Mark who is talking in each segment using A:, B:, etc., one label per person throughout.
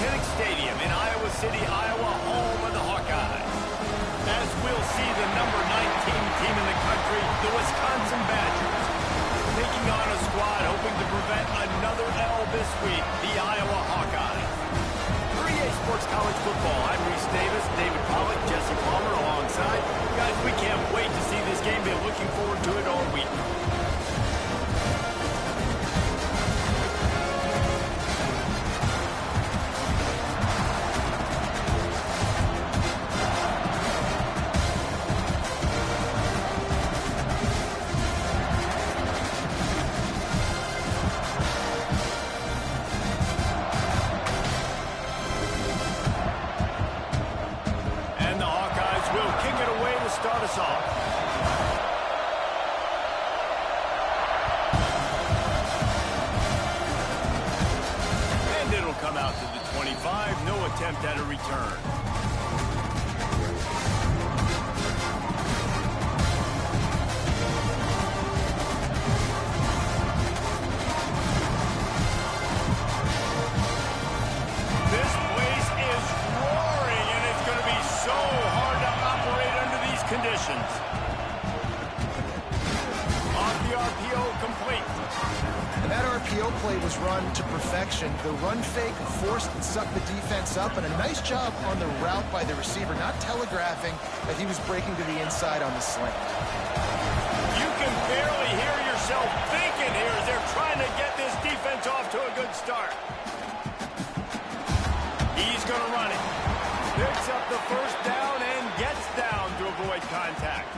A: Stadium in Iowa City, Iowa, home of the Hawkeyes. As we'll see the number 19 team in the country, the Wisconsin Badgers, taking on a squad hoping to prevent another L this week, the Iowa Hawkeyes. For EA Sports College Football, I'm Reese Davis, David Pollack, Jesse Palmer alongside. Guys, we can't wait to see this game. Been looking forward to it all week. Start us off. And it'll come out to the 25. No attempt at a return. This place is roaring, and it's going to be so hard to operate under these conditions. Off the RPO, complete.
B: And that RPO play was run to perfection. The run fake forced and sucked the defense up, and a nice job on the route by the receiver, not telegraphing that he was breaking to the inside on the slant.
A: You can barely hear yourself thinking here as they're trying to get this defense off to a good start. He's going to run it. Picks up the first down and gets down to avoid contact.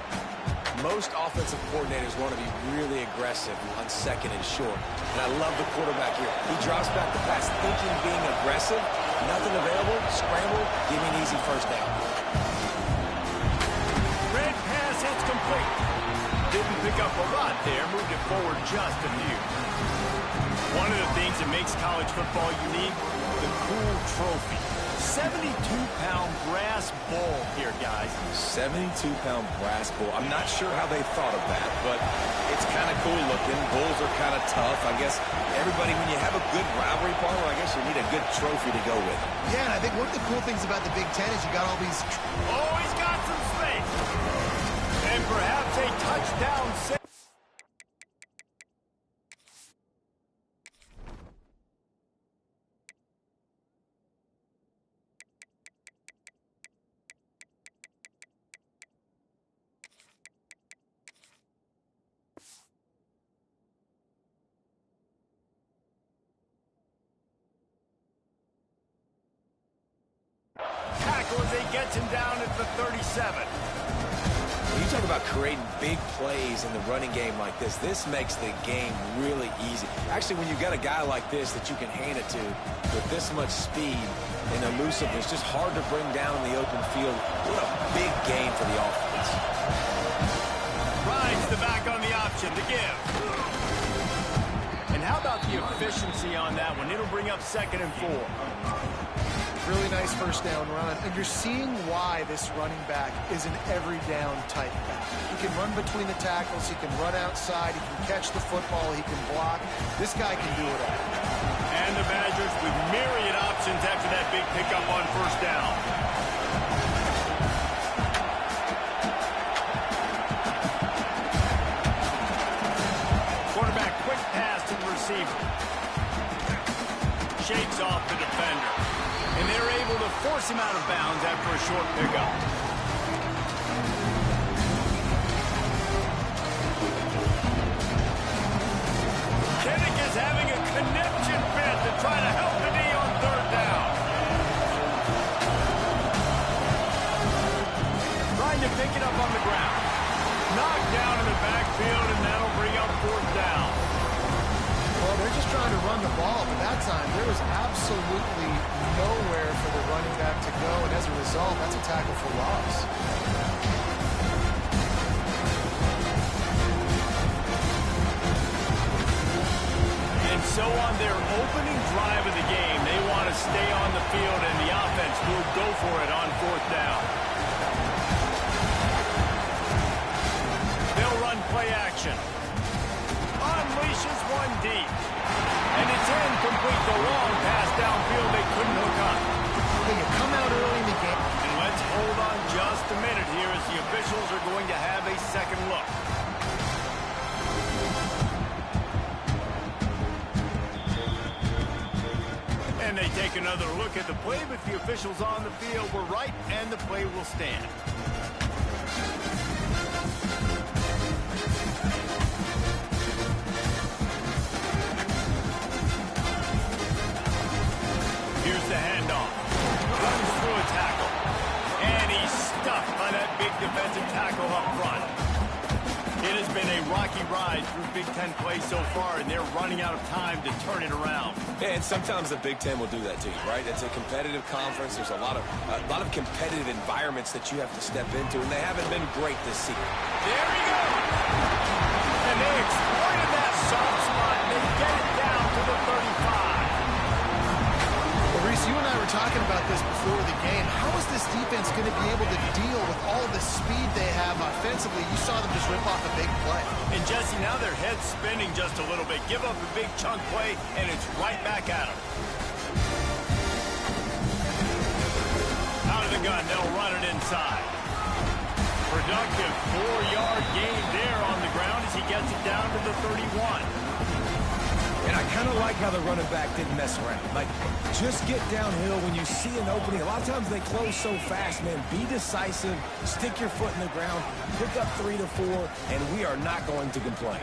C: Most offensive coordinators want to be really aggressive on second and short. And I love the quarterback here. He drops back the pass thinking being aggressive. Nothing available. Scramble. Give me an easy first down.
A: Red pass hits complete. Didn't pick up a lot there. Moved it forward just a few. One of the things that makes college football unique, the cool trophy. 72-pound brass bull here, guys.
C: 72-pound brass bull. I'm not sure how they thought of that, but it's kind of cool looking. Bulls are kind of tough. I guess everybody, when you have a good rivalry partner, I guess you need a good trophy to go with.
B: Yeah, and I think one of the cool things about the Big Ten is you got all these...
A: Oh, he's got some space. And perhaps a touchdown save. As he gets him down at the 37.
C: When you talk about creating big plays in the running game like this makes the game really easy. Actually, when you've got a guy like this that you can hand it to with this much speed and elusiveness, just hard to bring down in the open field. What a big game for the offense.
A: Rides the back on the option to give. And how about the efficiency on that one? It'll bring up 2nd and 4.
B: Really nice first down run. And you're seeing why this running back is an every down type back. He can run between the tackles. He can run outside. He can catch the football. He can block. This guy can do it all.
A: And the Badgers with myriad options after that big pickup on first down. Quarterback quick pass to the receiver. Shakes off the defender. And they're able to force him out of bounds after a short pickup. Kinnick is having a conniption fit to try to help the D on 3rd down. Trying to pick it up on the ground. Knocked down in the backfield, and that'll bring up 4th down.
B: Well, they're just trying to run the ball, but that time there was absolutely nowhere for the running back to go, and as a result, that's a tackle for loss.
A: And so on their opening drive of the game, they want to stay on the field, and the offense will go for it on 4th down. They'll run play action. Unleashes one deep. And it's incomplete. The long pass downfield they couldn't hook up. a minute here as the officials are going to have a second look. And they take another look at the play, but the officials on the field were right, and the play will stand. Here's the handoff. Runs through a tackle. And he's stuffed by that big defensive tackle up front. It has been a rocky ride through Big Ten play so far, and they're running out of time to turn it around.
C: Yeah, and sometimes the Big Ten will do that to you, right? It's a competitive conference. There's a lot of competitive environments that you have to step into, and they haven't been great this season.
A: There he goes. And they exploited that soft spot, and they get it down to the 35.
B: Well, Reese, you and I were talking about this before the game. How is this defense going to be able to deal with all the speed they have offensively? You saw them just rip off a big play.
A: And Jesse, now their head's spinning just a little bit. Give up a big chunk play, and it's right back at them. Out of the gun, they'll run it inside. Productive 4-yard gain there on the ground as he gets it down to the 31.
C: And I kind of like how the running back didn't mess around. Like, just get downhill when you see an opening. A lot of times they close so fast, man. Be decisive, stick your foot in the ground, pick up 3 to 4, and we are not going to complain.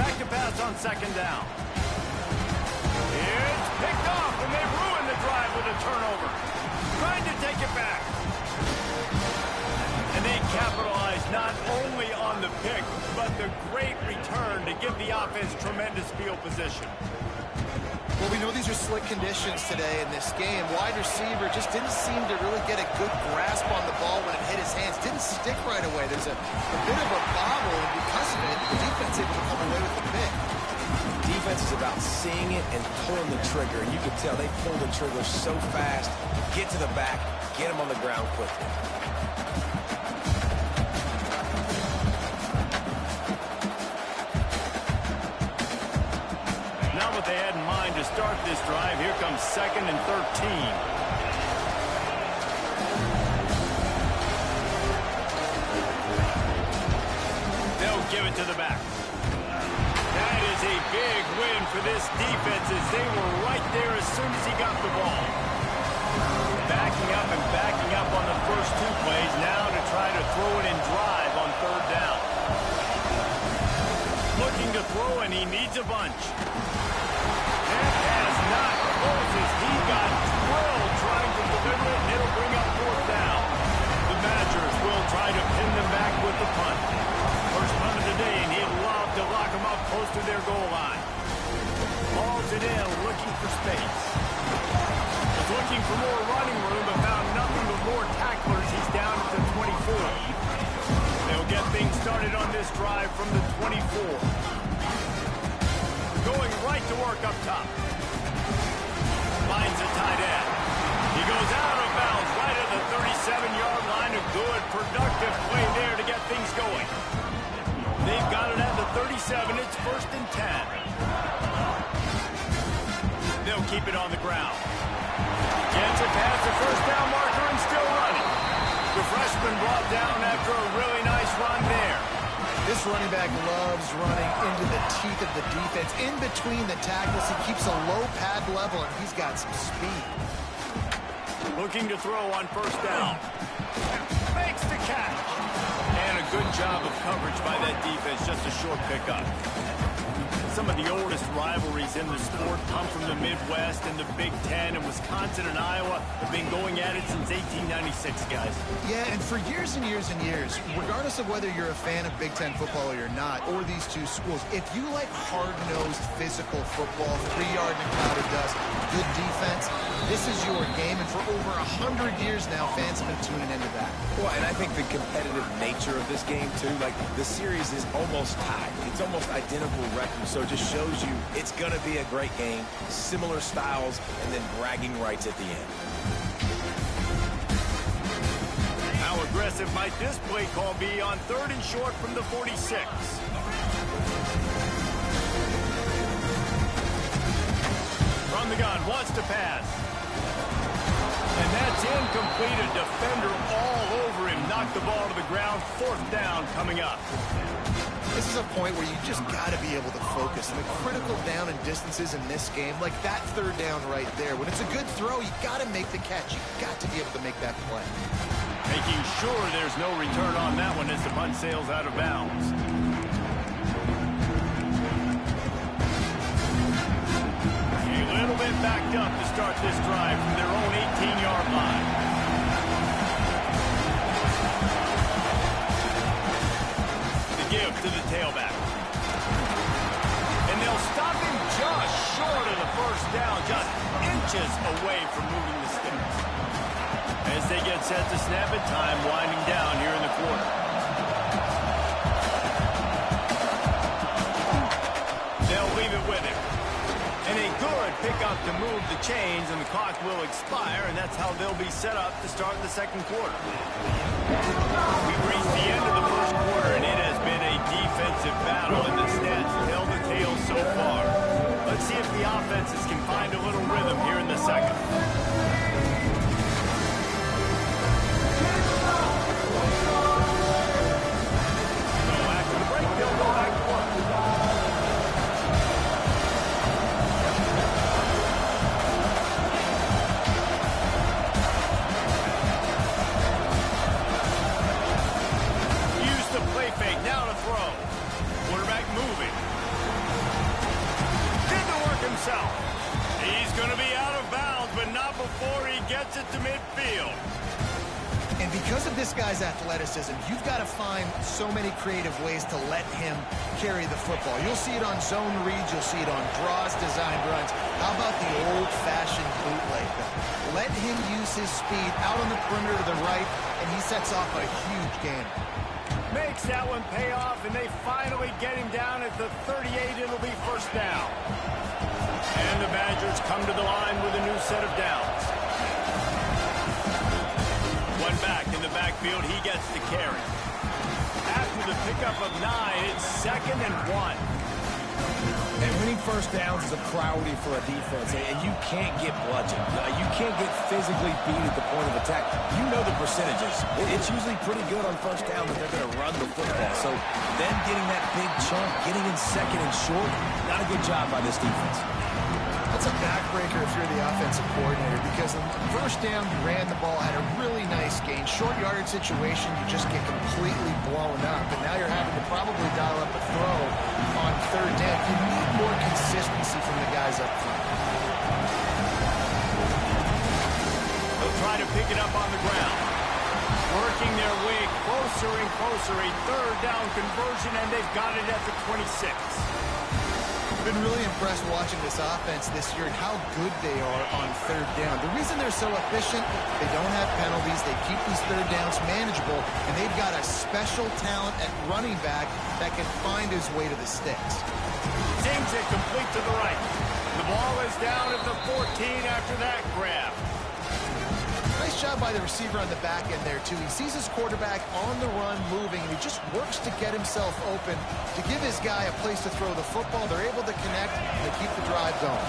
A: Back to pass on second down. It's picked off, and they ruin the drive with a turnover. Trying to take it back. And they capitalize not only on the pick, but the great return to give the offense tremendous field position.
B: Well, we know these are slick conditions today in this game. Wide receiver just didn't seem to really get a good grasp on the ball when it hit his hands. Didn't stick right away. There's a bit of a bobble, and because of it, the defense able to come away with the pick.
C: Defense is about seeing it and pulling the trigger, and you can tell they pull the trigger so fast, get to the back, get him on the ground quickly.
A: What they had in mind to start this drive. Here comes 2nd and 13. They'll give it to the back. That is a big win for this defense as they were right there as soon as he got the ball. Backing up and backing up on the first 2 plays now to try to throw it and drive on 3rd down. Looking to throw, and he needs a bunch. Not Moses. He got drilled trying to deliver it, and it'll bring up 4th down. The Badgers will try to pin them back with the punt. First punt of the day, and he'd love to lock them up close to their goal line. Hauls it in, looking for space. Was looking for more running room, but found nothing but more tacklers. He's down at the 24. They'll get things started on this drive from the 24. Going right to work up top. Finds a tight end. He goes out of bounds right at the 37-yard line. A good, productive play there to get things going. They've got it at the 37. It's 1st and 10. They'll keep it on the ground. Gets it past the 1st down marker and still running. The freshman brought down after a really nice run there.
B: This running back loves running into the teeth of the defense. In between the tackles, he keeps a low pad level, and he's got some speed.
A: Looking to throw on 1st down. Makes the catch. And a good job of coverage by that defense. Just a short pickup. Some of the oldest rivalries in the sport come from the Midwest and the Big Ten, and Wisconsin and Iowa have been going at it since 1896, guys.
B: Yeah, and for years and years and years, regardless of whether you're a fan of Big Ten football or you're not, or these two schools, if you like hard-nosed physical football, 3-yard and clouded dust, good defense, this is your game, and for over 100 years now, fans have been tuning into that.
C: Well, and I think the competitive nature of this game, too, like the series is almost tied. It's almost identical records, so it just shows you it's going to be a great game, similar styles, and then bragging rights at the end.
A: How aggressive might this play call be on 3rd and short from the 46? From the gun, wants to pass. And that's incomplete. A defender all over the ball to the ground. 4th down coming up.
B: This is a point where you just got to be able to focus. And the critical down and distances in this game, like that 3rd down right there, when it's a good throw, you got to make the catch. You got to be able to make that play.
A: Making sure there's no return on that one as the punt sails out of bounds. A little bit backed up to start this drive from their own 18-yard line. The give to the tailback. And they'll stop him just short of the 1st down, just inches away from moving the sticks. As they get set to snap it, time winding down here in the quarter. They'll leave it with him. And a good pickup to move the chains, and the clock will expire, and that's how they'll be set up to start the 2nd quarter. We've reached the end of the 1st quarter, and it has been a defensive battle, and the stats tell the tale so far. Let's see if the offenses can find a little rhythm here in the 2nd. He's going to be out of bounds, but not before he gets it to midfield.
B: And because of this guy's athleticism, you've got to find so many creative ways to let him carry the football. You'll see it on zone reads. You'll see it on draws, designed runs. How about the old-fashioned bootleg? Let him use his speed out on the perimeter to the right, and he sets off a huge gain.
A: Makes that one pay off, and they finally get him down at the 38. It'll be 1st down. And the Badgers come to the line with a new set of downs. One back in the backfield, he gets the carry. After the pickup of 9, it's 2nd and 1.
C: And winning 1st downs is a priority for a defense, and you can't get bludgeoned. You can't get physically beat at the point of attack. You know the percentages. It's usually pretty good on 1st down that they're going to run the football. So them getting that big chunk, getting in 2nd and short, not a good job by this defense.
B: That's a backbreaker if you're the offensive coordinator, because on 1st down, you ran the ball, had a really nice gain. Short yardage situation, you just get completely blown up, and now you're having to probably dial up a throw on 3rd down. You need more consistency from the guys up front.
A: They'll try to pick it up on the ground. Working their way closer and closer, a 3rd down conversion, and they've got it at the 26.
B: Been really impressed watching this offense this year and how good they are on 3rd down. The reason they're so efficient, they don't have penalties, they keep these 3rd downs manageable, and they've got a special talent at running back that can find his way to the sticks.
A: Seems it complete to the right. The ball is down at the 14 after that grab.
B: Nice job by the receiver on the back end there, too. He sees his quarterback on the run moving, and he just works to get himself open to give his guy a place to throw the football. They're able to connect, and they keep the drive going.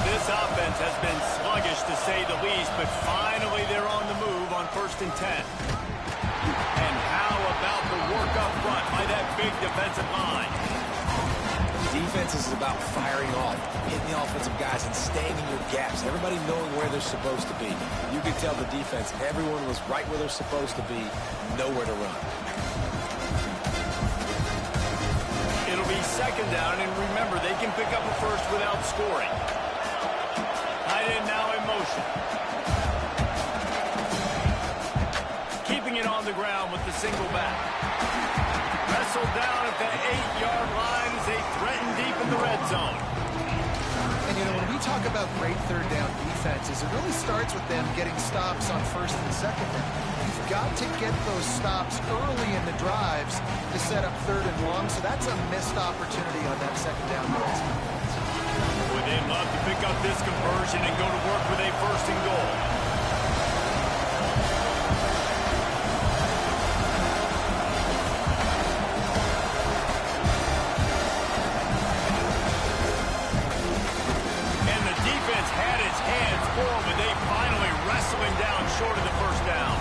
A: This offense has been sluggish, to say the least, but finally they're on the move on 1st and 10. And how about the work up front by that big defensive line?
C: Defense is about firing off, hitting the offensive guys, and staying in your gaps. Everybody knowing where they're supposed to be. You could tell the defense, everyone was right where they're supposed to be, nowhere to run.
A: It'll be 2nd down, and remember, they can pick up a 1st without scoring. Tight end now in motion. Keeping it on the ground with the single back. Wrestled down at the 8-yard line as they threaten deep in the red zone.
B: And, you know, when we talk about great 3rd down defenses, it really starts with them getting stops on 1st and 2nd down. You've got to get those stops early in the drives to set up 3rd and long, so that's a missed opportunity on that 2nd down pass.
A: Would they love to pick up this conversion and go to work with a 1st and goal? But they finally wrestle him down short of the 1st down.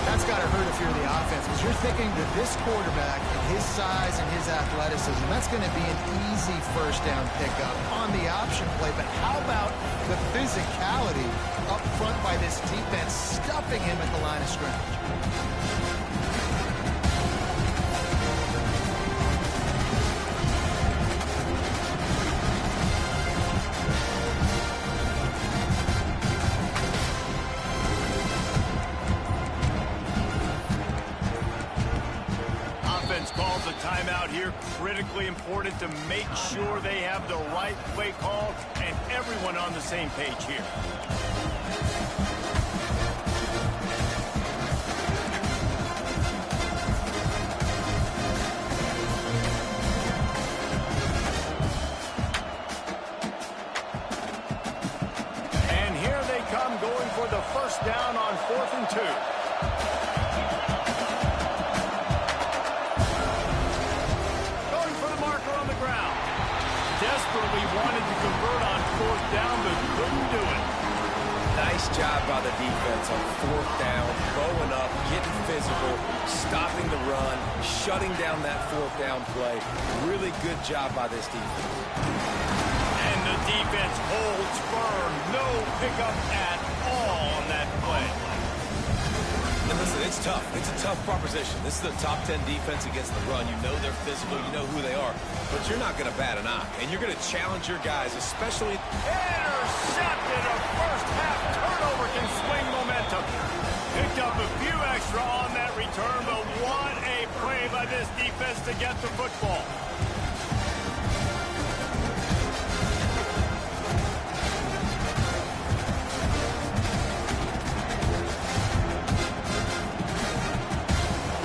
B: That's got to to hurt if you're the offense, because you're thinking that this quarterback, his size and his athleticism, that's going to be an easy first down pickup on the option play. But how about the physicality up front by this defense, stuffing him at the line of scrimmage?
A: Calls a timeout here, critically important to make sure they have the right play call and everyone on the same page here. And here they come, going for the first down on 4th and 2. Desperately wanted to convert on 4th down, but couldn't do it.
C: Nice job by the defense on 4th down, bowing up, getting physical, stopping the run, shutting down that 4th down play. Really good job by this defense.
A: And the defense holds firm. No pickup at all on that play.
C: And listen, it's tough. It's a tough proposition. This is the top 10 defense against the run. You know they're physical. You know who they are. But you're not going to bat an eye. And you're going to challenge your guys, especially...
A: Intercepted! A first-half turnover can swing momentum. Picked up a few extra on that return, but what a play by this defense to get the football.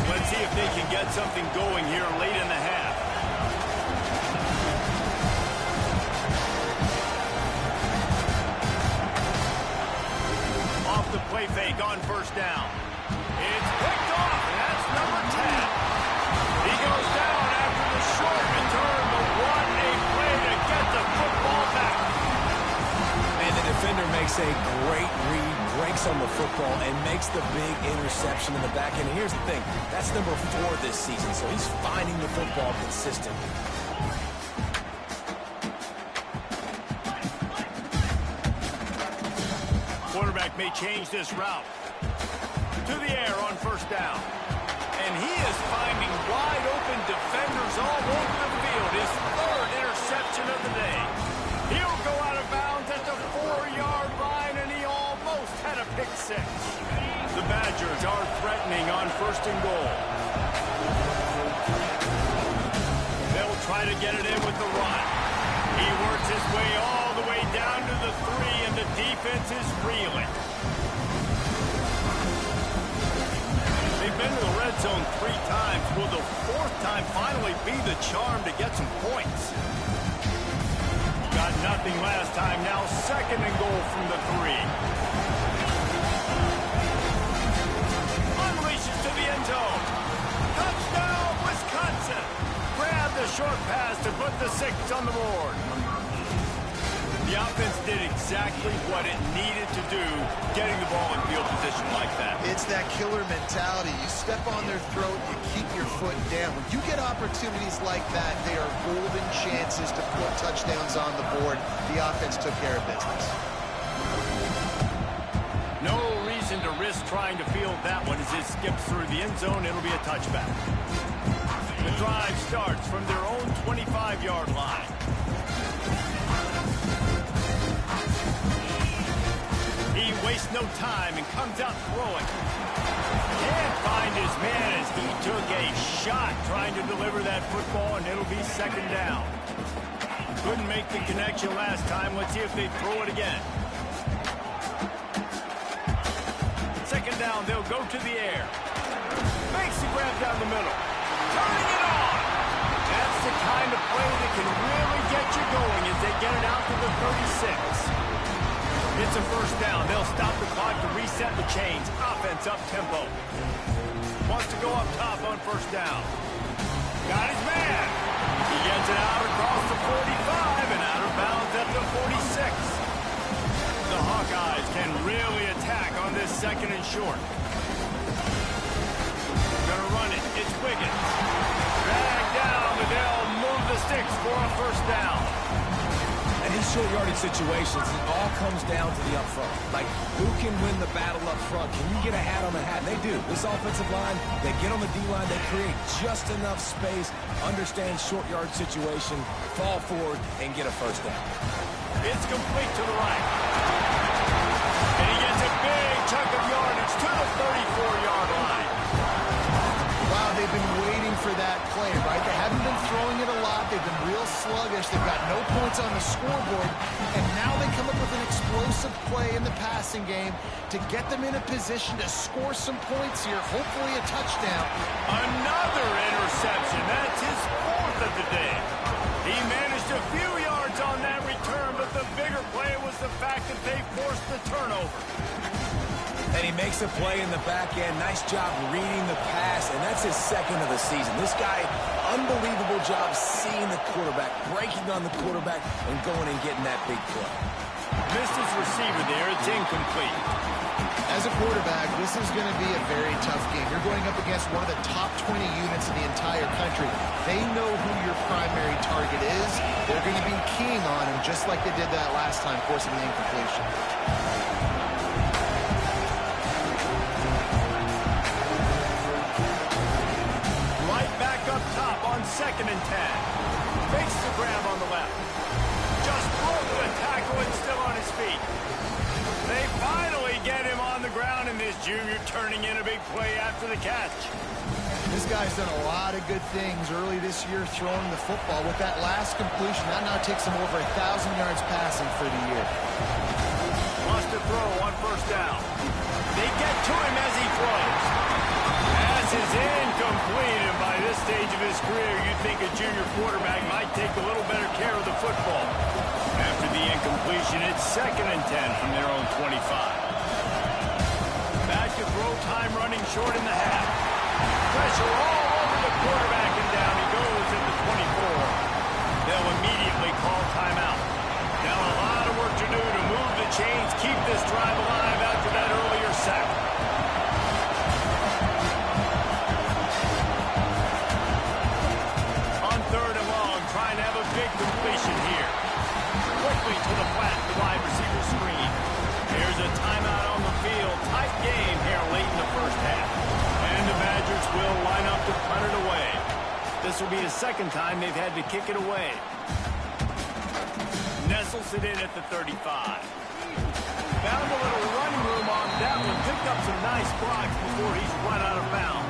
A: Let's see if they can get something going here late in the half. Off the play fake on 1st down. It's picked off, and that's number 10. He goes down after the short return, but what a play to get the football back.
C: And the defender makes a great read, breaks on the football, and makes the big interception in the back end. And here's the thing, that's number 4 this season, so he's finding the football consistently.
A: Quarterback may change this route. To the air on 1st down. And he is finding wide open defenders all over the field. His 3rd interception of the day. He'll go out of bounds at the 4-yard line, and he almost had a pick 6. The Badgers are threatening on 1st and goal. They'll try to get it in with the run. He works his way all the way down to the 3, and the defense is reeling. They've been to the red zone 3 times. Will the 4th time finally be the charm to get some points? Got nothing last time. Now 2nd and goal from the 3. Unleashes to the end zone. Touchdown, Wisconsin. Grab the short pass to put the 6 on the board. The offense did exactly what it needed to do, getting the ball in field position like that.
B: It's that killer mentality. You step on their throat, you keep your foot down. When you get opportunities like that, they are golden chances to put touchdowns on the board. The offense took care of business.
A: No reason to risk trying to field that one as it skips through the end zone. It'll be a touchback. The drive starts from their own 25-yard line. He wastes no time and comes out throwing. Can't find his man as he took a shot trying to deliver that football, and it'll be 2nd down. Couldn't make the connection last time. Let's see if they throw it again. 2nd down, they'll go to the air. Makes the grab down the middle. Turning it on. That's the kind of play that can really get you going as they get it out to the 36. It's a 1st down. They'll stop the clock to reset the chains. Offense up tempo. Wants to go up top on 1st down. Got his man. He gets it out across the 45 and out of bounds at the 46. The Hawkeyes can really attack on this 2nd and short.
C: short yardage situations, it all comes down to the up front. Like, who can win the battle up front? Can you get a hat on the hat? And they do. This offensive line, they get on the D-line, they create just enough space, understand short yard situation, fall forward, and get a first down.
A: It's complete to the right. And he gets a big chunk of yardage to the 34-yard line.
B: Wow, they've been waiting for that play, right? They haven't been throwing it a lot. They've been real sluggish. They've got no points on the scoreboard. And now they come up with an explosive play in the passing game to get them in a position to score some points here, hopefully a touchdown.
A: Another interception. That's his fourth of the day. He managed a few yards on that return, but the bigger play was the fact that they forced the turnover.
C: And he makes a play in the back end. Nice job reading the pass, and that's his second of the season. This guy, unbelievable job seeing the quarterback, breaking on the quarterback, and going and getting that big play.
A: Missed his receiver there. It's incomplete.
B: As a quarterback, this is going to be a very tough game. You're going up against one of the top 20 units in the entire country. They know who your primary target is. They're going to be keying on him just like they did that last time, forcing the incompletion.
A: Second and 10. Fakes the grab on the left. Just broke the tackle and still on his feet. They finally get him on the ground, and this junior turning in a big play after the catch.
B: This guy's done a lot of good things early this year throwing the football. With that last completion, that now takes him over 1,000 yards passing for the year.
A: Wants to throw on first down. They get to him as he throws. Pass is incomplete, and by this stage of his career, you'd think a junior quarterback might take a little better care of the football. After the incompletion, it's second and 10 from their own 25. Back to throw time, running short in the half. Pressure all over the quarterback, and down he goes at the 24. They'll immediately call timeout. Now a lot of work to do to move the chains, keep this drive alive after that earlier sack. Completion here. Quickly to the flat, the wide receiver screen. Here's a timeout on the field. Tight game here late in the first half. And the Badgers will line up to punt it away. This will be the second time they've had to kick it away. Nestles it in at the 35. Found a little running room on that one. Picked up some nice blocks before he's run out of bounds.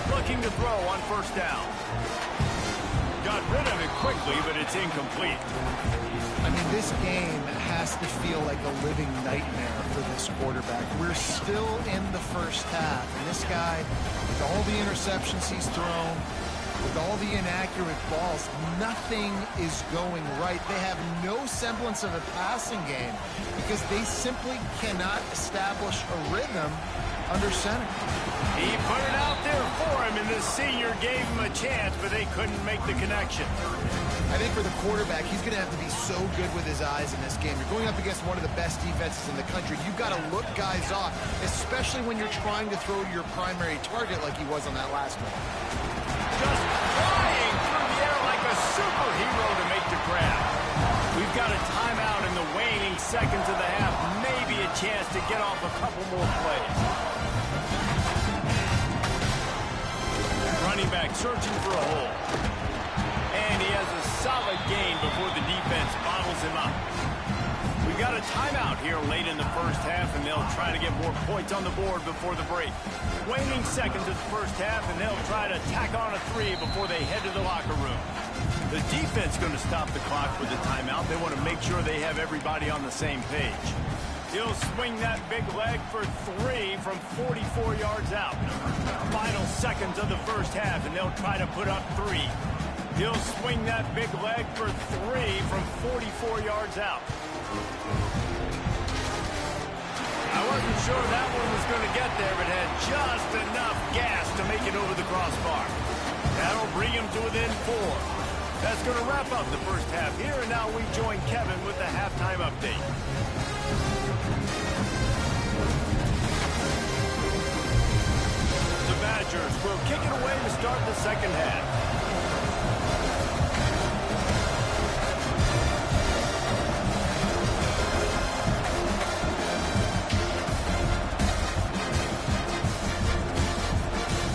A: Looking to throw on first down. Got rid of it quickly, but it's incomplete.
B: I mean, this game has to feel like a living nightmare for this quarterback. We're still in the first half, and this guy, with all the interceptions he's thrown, with all the inaccurate balls, nothing is going right. They have no semblance of a passing game because they simply cannot establish a rhythm under center.
A: He put it out there for him, and the senior gave him a chance, but they couldn't make the connection.
B: I think for the quarterback, he's going to have to be so good with his eyes in this game. You're going up against one of the best defenses in the country. You've got to look guys off, especially when you're trying to throw to your primary target like he was on that last one.
A: Just flying through the air like a superhero to make the grab. We've got a timeout in the waning seconds of the half. Maybe a chance to get off a couple more plays. Running back searching for a hole. And he has a solid gain before the defense bottles him up. We've got a timeout here late in the first half, and they'll try to get more points on the board before the break. Waning seconds of the first half, and they'll try to tack on a 3 before they head to the locker room. The defense going to stop the clock with the timeout. They want to make sure they have everybody on the same page. He'll swing that big leg for 3 from 44 yards out. Final seconds of the first half, and they'll try to put up 3. He'll swing that big leg for 3 from 44 yards out. I wasn't sure that one was going to get there, but had just enough gas to make it over the crossbar. That'll bring him to within 4. That's going to wrap up the first half here, and now we join Kevin with the halftime update. The Badgers will kick it away to start start the second half.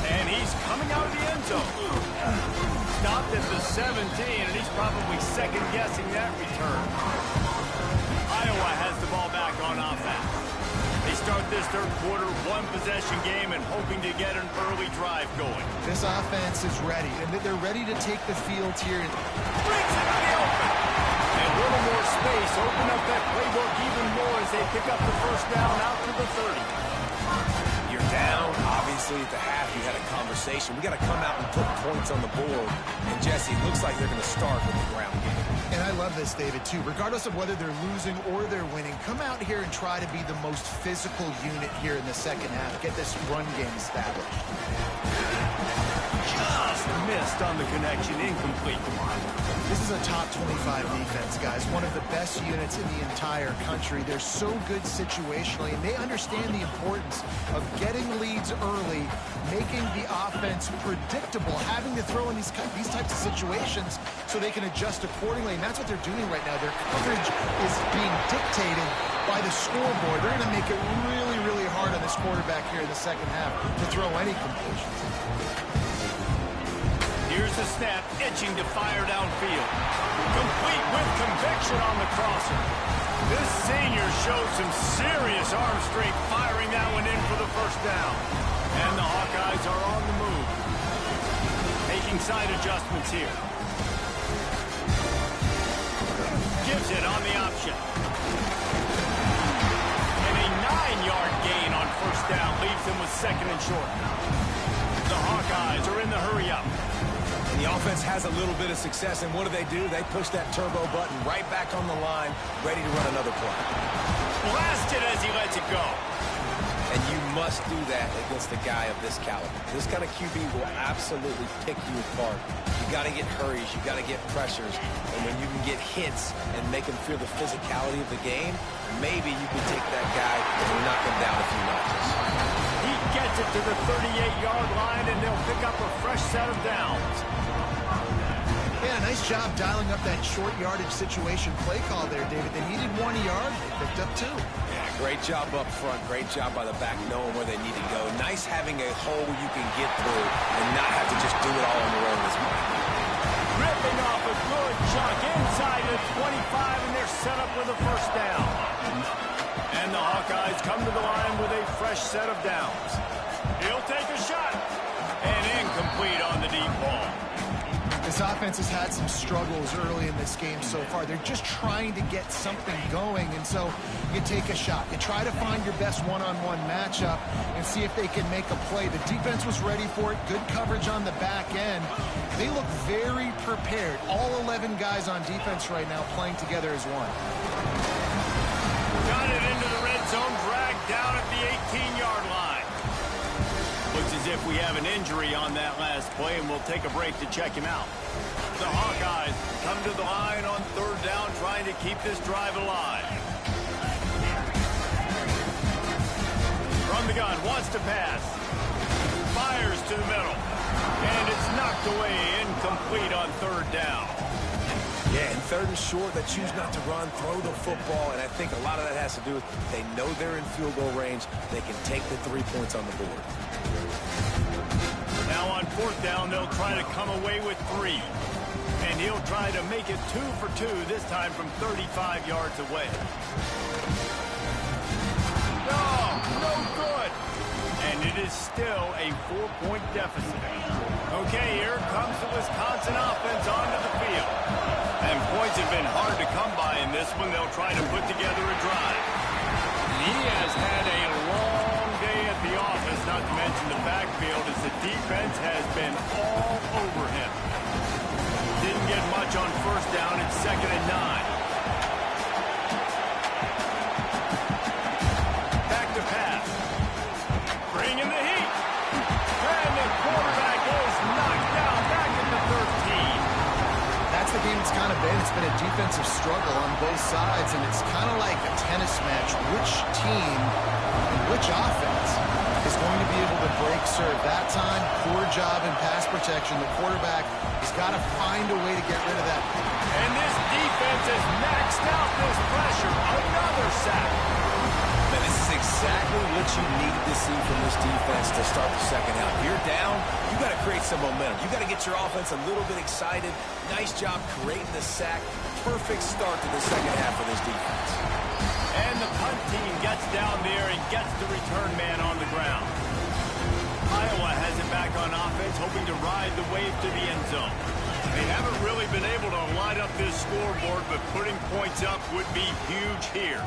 A: And he's coming out of the end zone. Stopped at the 17, and he's probably second-guessing that return. Iowa has the ball back on offense. They start this third quarter, one-possession game, and hoping to get an early drive going.
B: This offense is ready, and they're ready to take the field here.
A: Brings it to the open. And a little more space. Open up that playbook even more as they pick up the first down out to the 30.
C: You're down. Obviously, at the half, you had a conversation. We got to come out and put points on the board. And, Jesse, it looks like they're going to start with the ground game.
B: And I love this, David, too. Regardless of whether they're losing or they're winning, come out here and try to be the most physical unit here in the second half. Get this run game established.
A: Just missed on the connection. Incomplete.
B: This is a top 25 defense, guys. One of the best units in the entire country. They're so good situationally, and they understand the importance of getting leads early, making the offense predictable, having to throw in these types of situations so they can adjust accordingly. And that's what they're doing right now. Their coverage is being dictated by the scoreboard. They're going to make it really, really hard on this quarterback here in the second half to throw any completions.
A: Here's the snap, itching to fire downfield. Complete with conviction on the crosser. This senior shows some serious arm strength, firing that one in for the first down. And the Hawkeyes are on the move. Making side adjustments here. Gives it on the option. And a 9-yard gain on first down leaves him with second and short. The Hawkeyes are in the hurry-up.
C: And the offense has a little bit of success, and what do? They push that turbo button right back on the line, ready to run another play.
A: Blasted as he lets it go.
C: And you must do that against a guy of this caliber. This kind of QB will absolutely pick you apart. You got to get hurries, you got to get pressures, and when you can get hits and make him feel the physicality of the game, maybe you can take that guy and knock him down a few notches.
A: He gets it to the 38-yard line, and they'll pick up a fresh set of downs.
B: Yeah, nice job dialing up that short yardage situation play call there, David. They needed 1 yard. They picked up 2.
C: Yeah, great job up front. Great job by the back knowing where they need to go. Nice having a hole you can get through and not have to just do it all on your own as well.
A: Ripping off a good chunk inside the 25, and they're set up with a first down. And the Hawkeyes come to the line with a fresh set of downs. He'll take a shot. And incomplete on the deep ball.
B: This offense has had some struggles early in this game so far. They're just trying to get something going, and so you take a shot. You try to find your best one-on-one matchup and see if they can make a play. The defense was ready for it. Good coverage on the back end. They look very prepared. All 11 guys on defense right now playing together as one.
A: Got it into the red zone, dragged down at the 18-yard line. Looks as if we have an injury on that last play, and we'll take a break to check him out. The Hawkeyes come to the line on third down, trying to keep this drive alive. From the gun, wants to pass. Fires to the middle. And it's knocked away, incomplete on third down.
C: Yeah, and third and short, they choose not to run, throw the football, and I think a lot of that has to do with they know they're in field goal range. They can take the 3 points on the board.
A: Now on fourth down, they'll try to come away with 3. And he'll try to make it 2 for 2, this time from 35 yards away. No good. And it is still a 4-point deficit. Okay, here comes the Wisconsin offense onto the field. And points have been hard to come by in this one. They'll try to put together a drive. He has had a long day at the office, not to mention the backfield, as the defense has been all over him. Didn't get much on first down. It's 2nd and 9. Back to pass. Bringing the heat. And the quarterback is knocked down back at the 13.
B: That's the game it's kind of been. It's been a defensive struggle on both sides, and it's kind of like a tennis match. Which team and which offense is going to be able to break serve. That time, poor job in pass protection. The quarterback has got to find a way to get rid of that.
A: And this defense has maxed out this pressure. Another sack.
C: Man, this is exactly what you needed to see from this defense to start the second half. If you're down, you got to create some momentum. You got to get your offense a little bit excited. Nice job creating the sack. Perfect start to the second half for this defense.
A: And the punt team gets down there and gets the return man on the ground. Iowa has it back on offense, hoping to ride the wave to the end zone. They haven't really been able to line up this scoreboard, but putting points up would be huge here.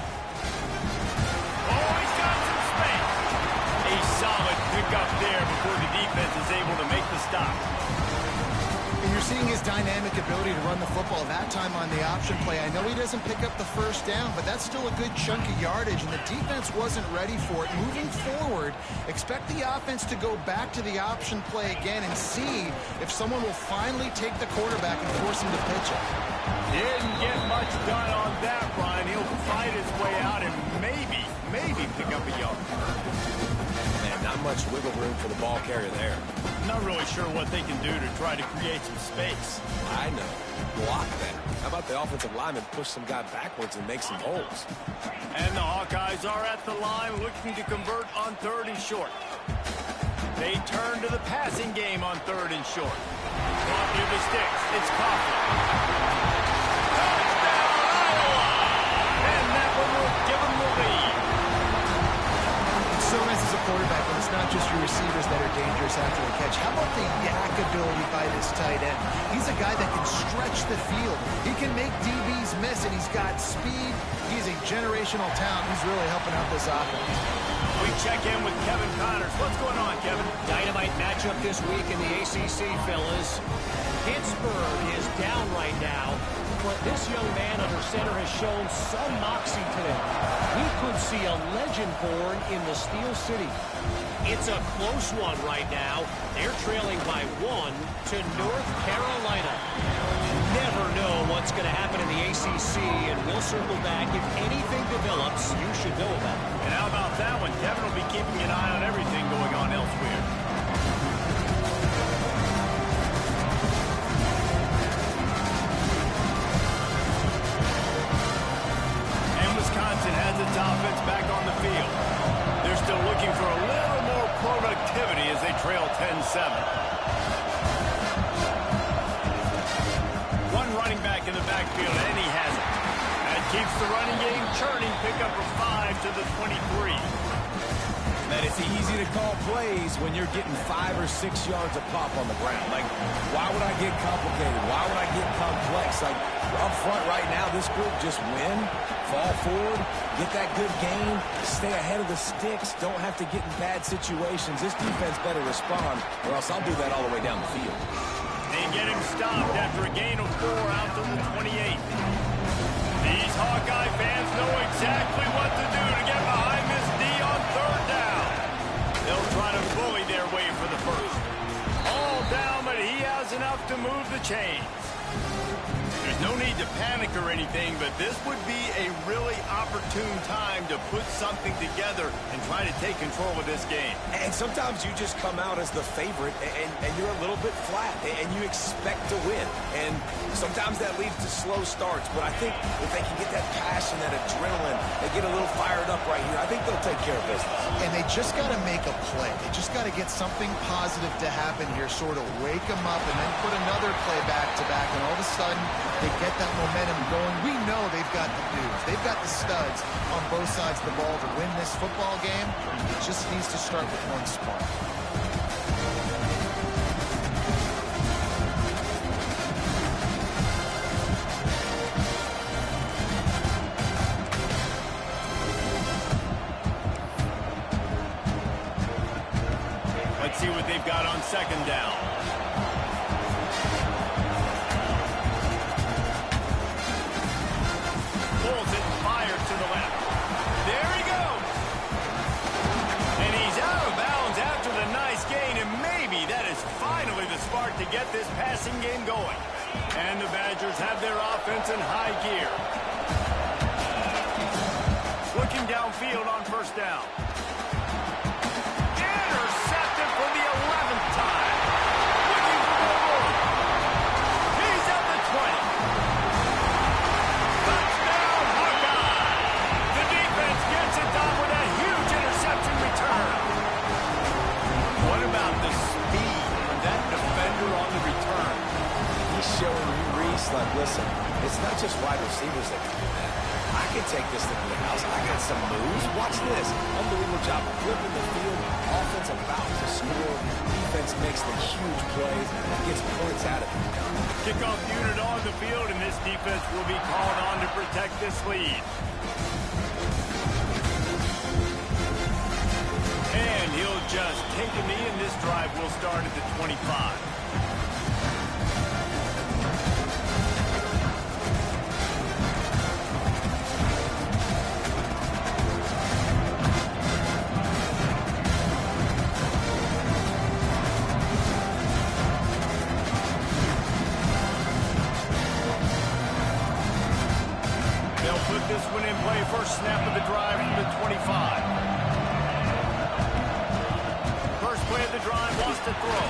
A: Oh, he's got some space. A solid pickup there before the defense is able to make the stop.
B: And you're seeing his dynamic ability to run the football that time on the option play. I know he doesn't pick up the first down, but that's still a good chunk of yardage, and the defense wasn't ready for it. Moving forward, expect the offense to go back to the option play again and see if someone will finally take the quarterback and force him to pitch it.
A: Didn't get much done on that, Brian. He'll fight his way out and maybe pick up a yard.
C: Man, not much wiggle room for the ball carrier there.
A: Not really sure what they can do to try to create some space.
C: I know. Block that. How about the offensive lineman push some guy backwards and make some holes?
A: And the Hawkeyes are at the line looking to convert on 3rd and short. They turn to the passing game on 3rd and short. Caught near the sticks. It's Coughlin. Touchdown, Iowa! And that one will give them the lead.
B: It's so nice as a quarterback when it's not just your receivers that are dangerous after the catch. How about the yak ability by this tight end? He's a guy that can stretch the field. He can make DBs miss, and he's got speed. He's a generational talent. He's really helping out this offense.
A: We check in with Kevin Connors. What's going on, Kevin?
D: Dynamite matchup this week in the ACC, fellas. Pittsburgh is down right now, but this young man under center has shown some moxie today. We could see a legend born in the Steel City. It's a close one right now. They're trailing by 1 to North Carolina. Never know what's going to happen in the ACC, and we'll circle back. If anything develops, you should know about it.
A: And how about that one? Kevin will be keeping an eye on everything going on elsewhere. And Wisconsin has its offense back on the field. They're still looking for a little more productivity as they trail 10-7. One running back in the backfield, and he has it. That keeps the running game churning. Pickup of 5 to the 23.
C: Man, it's easy to call plays when you're getting 5 or 6 yards of pop on the ground. Like, why would I get complicated? Why would I get complex? Like, up front right now, this group just win, fall forward, get that good gain, stay ahead of the sticks, don't have to get in bad situations. This defense better respond, or else I'll do that all the way down the field.
A: They get him stopped after a gain of 4 out to the 28. These Hawkeye fans know exactly what to do to get behind this D on 3rd down. They'll try to bully their way for the first. All down, but he has enough to move the chains. There's no need to panic or anything, but this would be a really opportune time to put something together and try to take control of this game.
C: And sometimes you just come out as the favorite, and you're a little bit flat, and you expect to win. And sometimes that leads to slow starts, but I think if they can get that passion, that adrenaline, they get a little fired up right here, I think they'll take care of business.
B: And they just got to make a play. They just got to get something positive to happen here, sort of wake them up, and then put another play back-to-back, and all of a sudden they get that momentum going. We know they've got the dudes. They've got the studs on both sides of the ball to win this football game. It just needs to start with one spark.
A: Let's see what they've got on 2nd down. Pulls it, fires to the left. There he goes. And he's out of bounds after the nice gain, and maybe that is finally the spark to get this passing game going. And the Badgers have their offense in high gear. Looking downfield on 1st down.
C: receivers that can do that. I can take this thing to the house. I got some moves. Watch this. Unbelievable job of flipping the field. Offense about to score. Defense makes the huge plays and gets points out of it.
A: Kickoff unit on the field, and this defense will be called on to protect this lead. And he'll just take a knee, and this drive will start at the 25. This one in play, first snap of the drive from the 25. First play of the drive, wants to throw.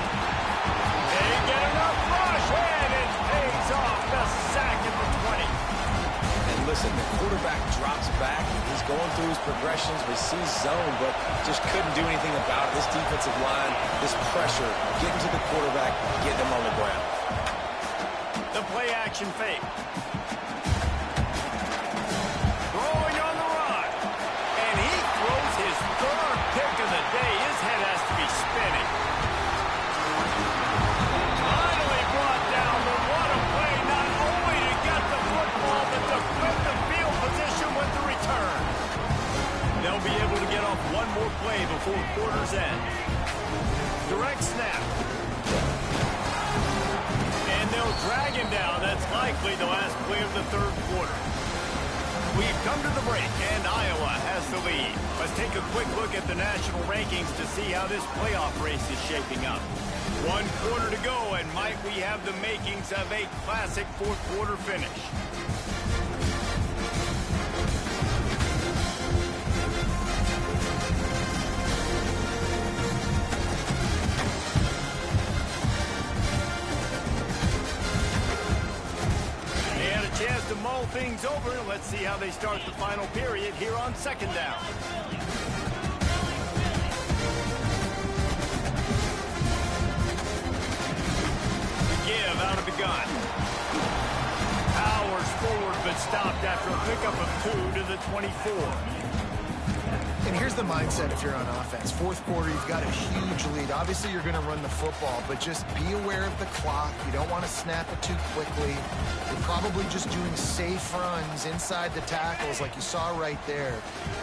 A: They get enough rush, and it pays off the sack at the 20.
C: And listen, the quarterback drops back. He's going through his progressions. We see zone, but just couldn't do anything about it. This defensive line, this pressure, getting to the quarterback, getting him on the ground.
A: The play action fake. Pick of the day. His head has to be spinning. Finally brought down, but what a play. Not only to get the football, but to flip the field position with the return. They'll be able to get off one more play before quarter's end. Direct snap. And they'll drag him down. That's likely the last play of the third quarter. We've come to the break, and Iowa has the lead. Let's take a quick look at the national rankings to see how this playoff race is shaping up. 1 quarter to go, and might we have the makings of a classic fourth quarter finish. Chance to mull things over. Let's see how they start the final period here on second down. The give out of the gun. Powers forward, but stopped after a pickup of 2 to the 24.
B: And here's the mindset if you're on offense. Fourth quarter, you've got a huge lead. Obviously, you're going to run the football, but just be aware of the clock. You don't want to snap it too quickly. You're probably just doing safe runs inside the tackles like you saw right there.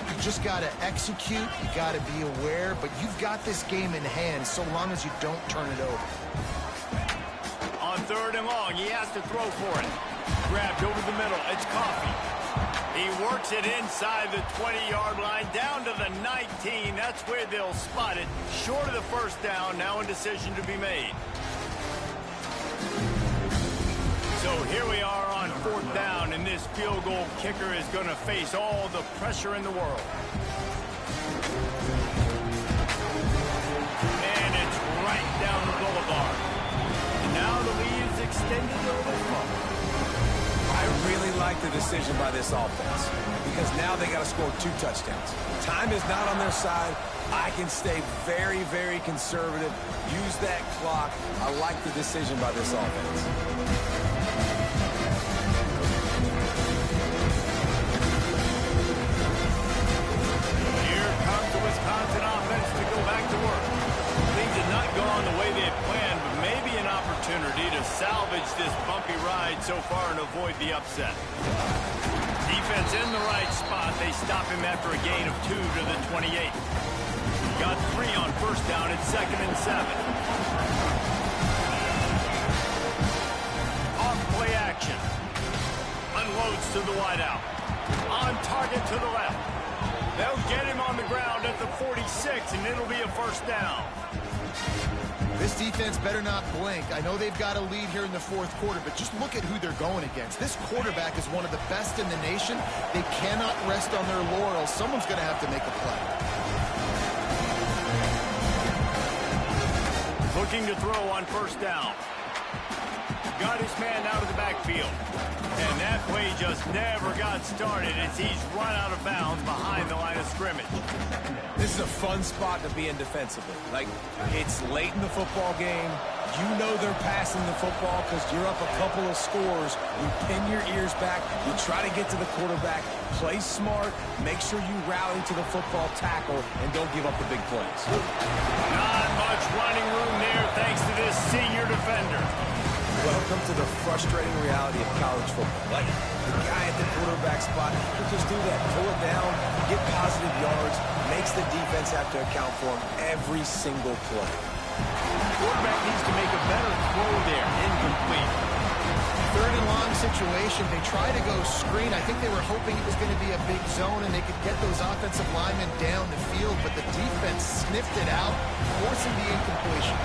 B: You just got to execute. You got to be aware, but you've got this game in hand so long as you don't turn it over.
A: On third and long, he has to throw for it. Grabbed over the middle. It's Coffee. He works it inside the 20-yard line, down to the 19. That's where they'll spot it. Short of the first down, now a decision to be made. So here we are on fourth down, and this field goal kicker is going to face all the pressure in the world. And it's right down the boulevard. And now the lead is extended a little bit more.
C: I really like the decision by this offense because now they got to score 2 touchdowns. Time is not on their side. I can stay very, very conservative. Use that clock. I like the decision by this offense.
A: Here comes the Wisconsin offense to go back to work. Things have not gone the way they had planned, but maybe an opportunity to salvage this bumpy ride so far and avoid the upset. Defense in the right spot. They stop him after a gain of 2 to the 28. Got 3 on first down at 2nd and 7. Off play action. Unloads to the wideout. On target to the left. They'll get him on the ground at the 46, and it'll be a first down.
B: This defense better not blink. I know they've got a lead here in the fourth quarter, but just look at who they're going against. This quarterback is one of the best in the nation. They cannot rest on their laurels. Someone's going to have to make a play.
A: Looking to throw on first down. got his man out of the backfield. And that play just never got started as he's run out of bounds behind the line of scrimmage.
C: This is a fun spot to be in defensively. Like, it's late in the football game. You know they're passing the football because you're up a couple of scores. You pin your ears back. You try to get to the quarterback. Play smart. Make sure you rally to the football tackle and don't give up the big plays.
A: Not much running room there thanks to this senior defender.
C: Welcome to the frustrating reality of college football. Like, the guy at the quarterback spot will just do that. Pull it down, get positive yards, makes the defense have to account for him every single play.
A: Quarterback needs to make a better throw there. Incomplete.
B: Third and long situation. They try to go screen. I think they were hoping it was going to be a big zone and they could get those offensive linemen down the field, but the defense sniffed it out, forcing the incompletion.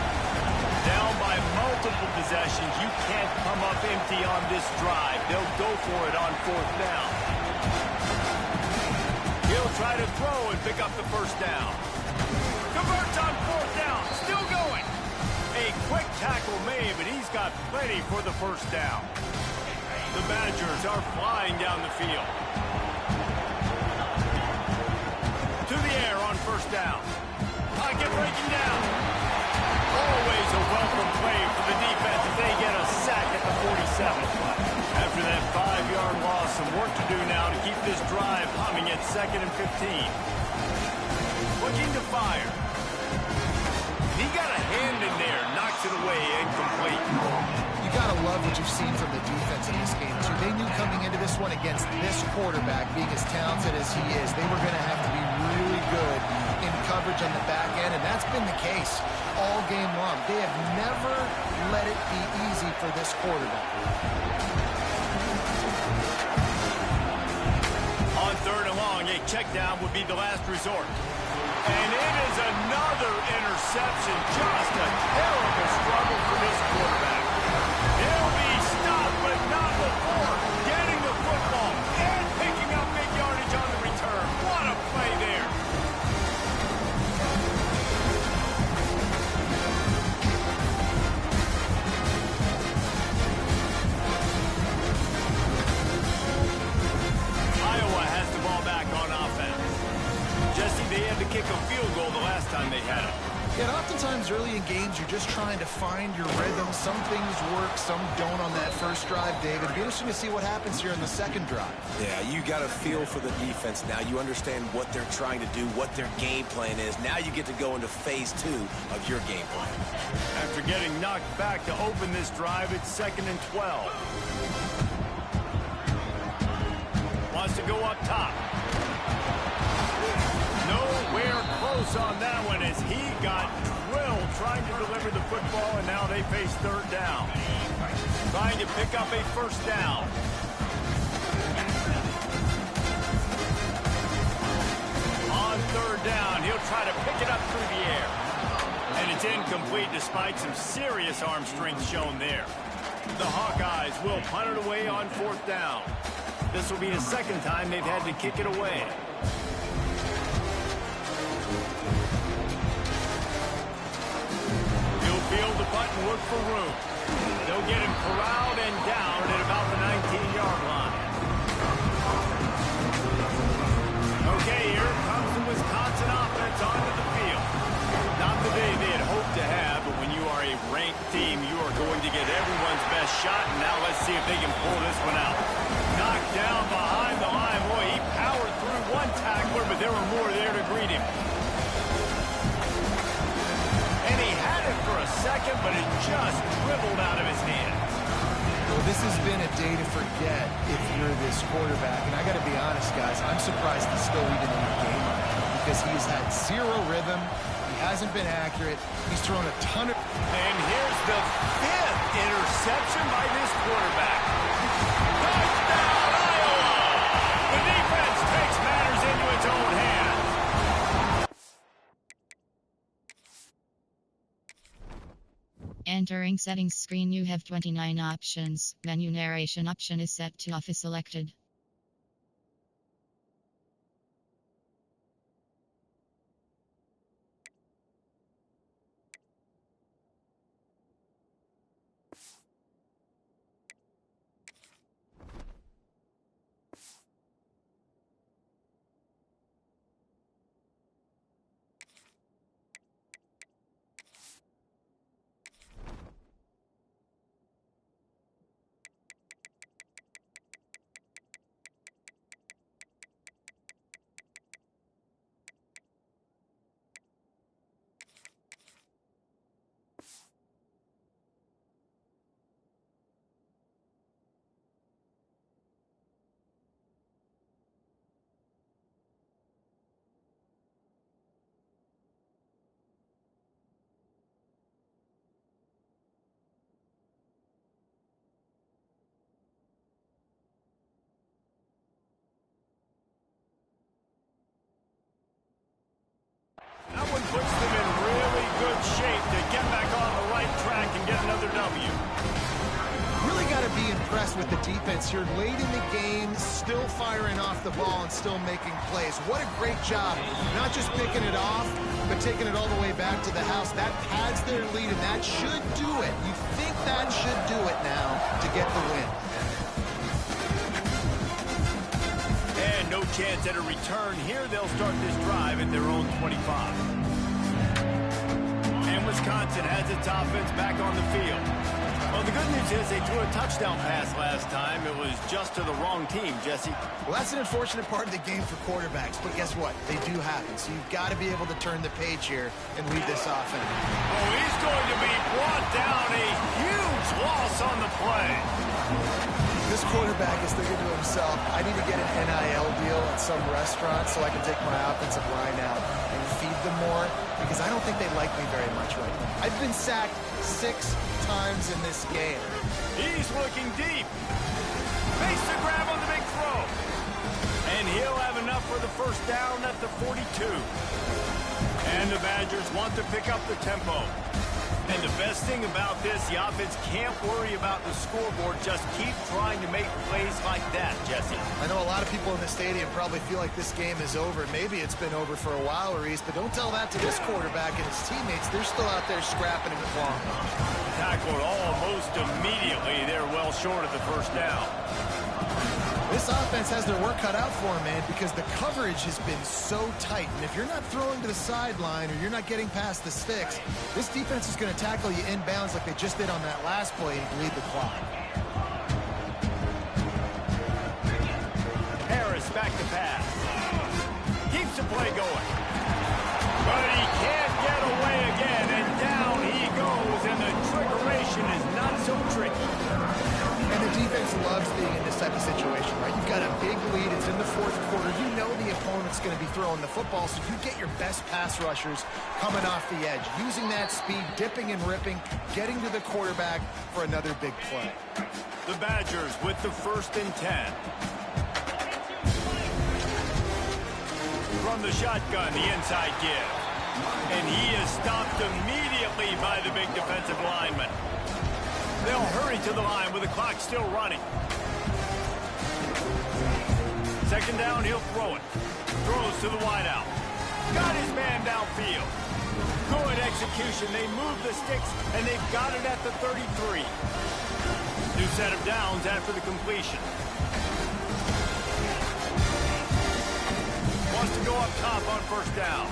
A: Down by multiple possessions. You can't come up empty on this drive. They'll go for it on fourth down. He'll try to throw and pick up the first down. Converts on fourth down. Still going. A quick tackle made, but he's got plenty for the first down. The Badgers are flying down the field. To the air on first down. Pocket breaking down. Always a welcome play for the defense as they get a sack at the 47. After that 5-yard loss, some work to do now to keep this drive humming at 2nd and 15. Looking to fire. He got a hand in there, knocks it away, incomplete.
B: You got to love what you've seen from the defense in this game, too. They knew coming into this one against this quarterback, being as talented as he is, they were going to have to be really good in coverage on the back end, and that's been the case all game long. They have never let it be easy for this quarterback.
A: On third and long, a check down would be the last resort. And it is another interception. Just a terrible struggle for this quarterback. He'll be stopped, but not before getting the football and picking up big yardage on the return. What a play there. Iowa has the ball back on offense. Jesse, they had to kick a field goal the last time they had it.
B: Yeah, oftentimes early in games, you're just trying to find your rhythm. Some things work, some don't on that first drive, David. It'll be interesting to see what happens here in the second drive.
C: Yeah, you got a feel for the defense now. You understand what they're trying to do, what their game plan is. Now you get to go into phase 2 of your game plan.
A: After getting knocked back to open this drive, it's 2nd and 12. Wants to go up top. Nowhere close on that one as he got drilled trying to deliver the football, and now they face third down. Trying to pick up a first down. On third down, he'll try to pick it up through the air. And it's incomplete despite some serious arm strength shown there. The Hawkeyes will punt it away on fourth down. This will be the second time they've had to kick it away. Field the punt and look for room. They'll get him corralled and down at about the 19-yard line. Okay, here comes the Wisconsin offense onto the field. Not the day they had hoped to have, but when you are a ranked team, you are going to get everyone's best shot, and now let's see if they can pull this one out. Knocked down behind the line. Boy, he powered through one tackler, but there were more there to greet him. For a second, but it just dribbled out of his hands.
B: Well, this has been a day to forget if you're this quarterback. And I got to be honest, guys, I'm surprised he's still even in the game because he's had zero rhythm. He hasn't been accurate. He's thrown a ton of...
A: And here's the 5th interception by this quarterback. Touchdown, Iowa! The defense takes matters into its own hands.
E: Entering settings screen, you have 29 options. Menu narration option is set to off is selected.
A: good shape to get back on the right track and get another W.
B: Really got to be impressed with the defense here. Late in the game, still firing off the ball and still making plays. What a great job. Not just picking it off, but taking it all the way back to the house. That pads their lead, and that should do it. You think that should do it now to get the win.
A: And no chance at a return here. They'll start this drive at their own 25. And Wisconsin has its offense back on the field. Well, the good news is they threw a touchdown pass last time. It was just to the wrong team, Jesse.
B: Well, that's an unfortunate part of the game for quarterbacks, but guess what? They do happen, so you've got to be able to turn the page here and lead this offense.
A: Oh, he's going to be brought down. A huge loss on the play.
B: This quarterback is thinking to himself, I need to get an NIL deal at some restaurant so I can take my offensive line out and feed them more, because I don't think they like me very much right now. I've been sacked 6 times in this game.
A: He's looking deep. Makes the grab on the big throw. And he'll have enough for the first down at the 42. And the Badgers want to pick up the tempo. And the best thing about this, the offense can't worry about the scoreboard. Just keep trying to make plays like that, Jesse.
B: I know a lot of people in the stadium probably feel like this game is over. Maybe it's been over for a while, Reese, but don't tell that to this quarterback and his teammates. They're still out there scrapping and clawing.
A: Tackled almost immediately. They're well short of the first down.
B: This offense has their work cut out for them, man, because the coverage has been so tight. And if you're not throwing to the sideline or you're not getting past the sticks, this defense is going to tackle you inbounds like they just did on that last play and bleed the clock.
A: Harris back to pass. Keeps the play going. But he can't get away again, and down he goes, and the trickeration is not so tricky.
B: And the defense loves being in this type of situation, right? You've got a big lead. It's in the fourth quarter. You know the opponent's going to be throwing the football, so you get your best pass rushers coming off the edge, using that speed, dipping and ripping, getting to the quarterback for another big play.
A: The Badgers with the 1st and 10. From the shotgun, the inside give. And he is stopped immediately by the big defensive lineman. They'll hurry to the line with the clock still running. 2nd down, he'll throw it. Throws to the wideout. Got his man downfield. Good execution. They move the sticks, and they've got it at the 33. New set of downs after the completion. Wants to go up top on 1st down.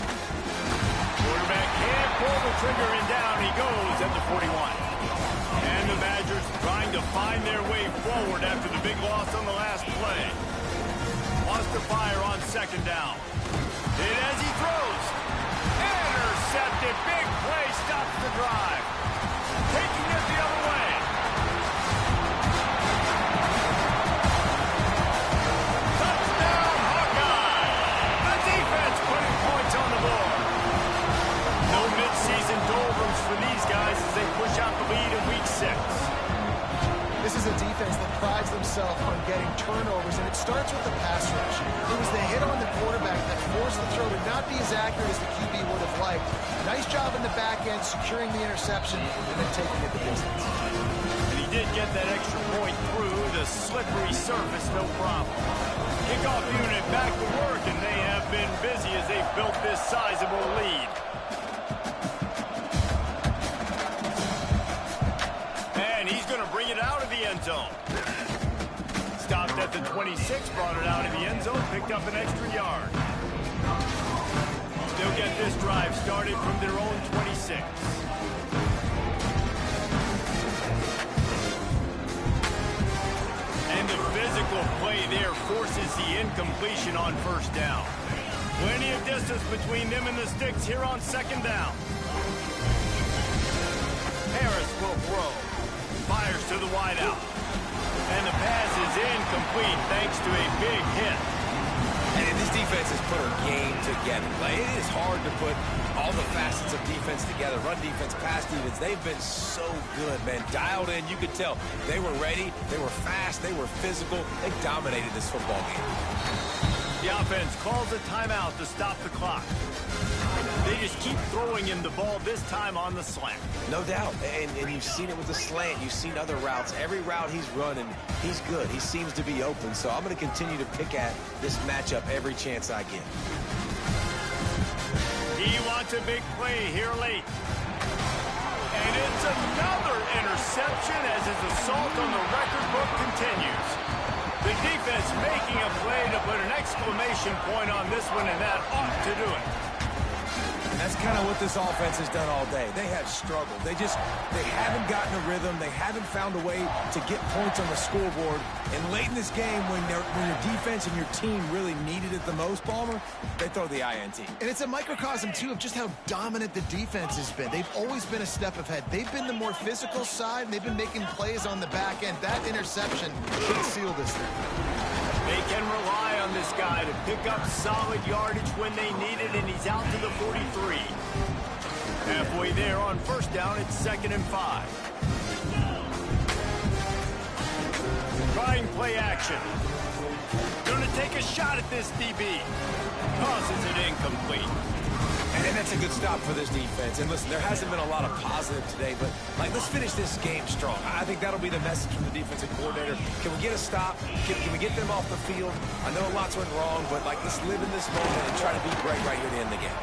A: Quarterback can't pull the trigger, and down he goes at the 41. And the Badgers trying to find their way forward after the big loss on the last play. Wants to fire on 2nd down. Hit as he throws. Intercepted. Big play stops the drive. Taking it the other way. Touchdown, Hawkeye. The defense putting points on the board. No mid-season doldrums for these guys as they push out the lead in week 6.
B: This is a defense that prides themselves on getting turnovers, and it starts with the pass rush. It was the hit on the quarterback that forced the throw to not be as accurate as the QB would have liked. Nice job in the back end, securing the interception, and then taking it the distance.
A: And he did get that extra point through the slippery surface, no problem. Kickoff unit back to work, and they have been busy as they've built this sizable lead. Bring it out of the end zone. Stopped at the 26, brought it out of the end zone, picked up an extra yard. They'll get this drive started from their own 26. And the physical play there forces the incompletion on 1st down. Plenty of distance between them and the sticks here on 2nd down. Harris will throw. Fires to the wideout. And the pass is incomplete thanks to a big hit.
C: And this defense has put a game together. Like, it is hard to put all the facets of defense together. Run defense, pass defense. They've been so good, man. Dialed in. You could tell they were ready. They were fast. They were physical. They dominated this football game.
A: The offense calls a timeout to stop the clock. They just keep throwing him the ball, this time on the slant.
C: No doubt, and you've seen it with the slant. You've seen other routes. Every route he's running, he's good. He seems to be open, so I'm going to continue to pick at this matchup every chance I get.
A: He wants a big play here late. And it's another interception as his assault on the record book continues. The defense making a play to put an exclamation point on this one, and that ought to do it.
C: And that's kind of what this offense has done all day. They have struggled. They haven't gotten a rhythm. They haven't found a way to get points on the scoreboard. And late in this game, when your defense and your team really needed it the most, Palmer, they throw the INT.
B: And it's a microcosm, too, of just how dominant the defense has been. They've always been a step ahead. They've been the more physical side, and they've been making plays on the back end. That interception could seal this thing.
A: They can rely on this guy to pick up solid yardage when they need it, and he's out to the 43. Halfway there on first down, it's 2nd and 5. Trying play action. Gonna take a shot at this DB. Tosses it incomplete.
C: And that's a good stop for this defense. And listen, there hasn't been a lot of positive today, but let's finish this game strong. I think that'll be the message from the defensive coordinator. Can we get a stop? Can we get them off the field? I know lots went wrong, but let's live in this moment and try to be great right here to end the game.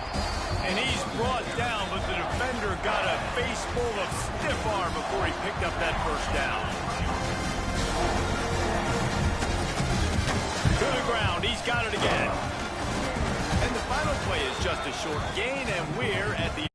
A: And he's brought down, but the defender got a face full of stiff arm before he picked up that first down. To the ground, he's got it again. And the final play is just a short gain, and we're at the